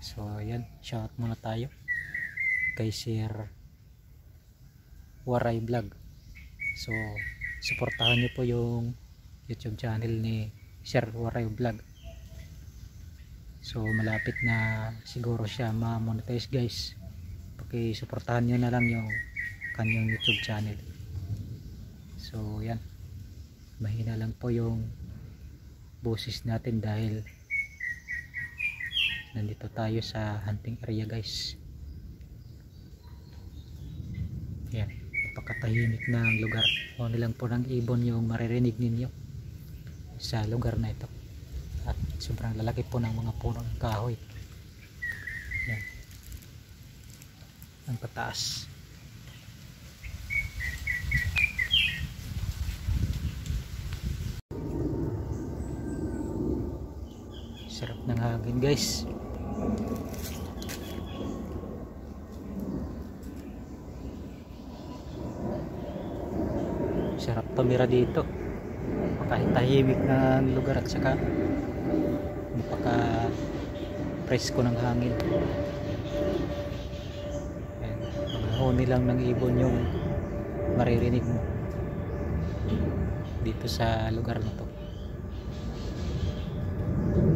So ayan, shout muna tayo kay Sir Waray Vlog. So suportahan niyo po yung YouTube channel ni Sir Waray Vlog. So malapit na siguro siya ma-monetize guys. Paki-suportahan niyo na lang yung kanyang YouTube channel. So yan, mahina lang po yung boses natin dahil nandito tayo sa hunting area guys. Yan, napakatahimik na ang lugar. O nilang po ng ibon yung maririnig ninyo sa lugar na ito. At sobrang lalaki po ng mga puno ng kahoy. Yan, ang pataas. Sarap ng hangin guys. Sarap tumira dito. Napakahimik na lugar at saka napaka presko ng hangin. Ayan, mga huni lang ng ibon yung maririnig mo dito sa lugar na to.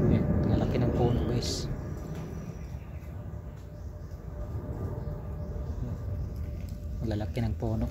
Ayan, lalaki ng puno guys. Lalaki ng puno.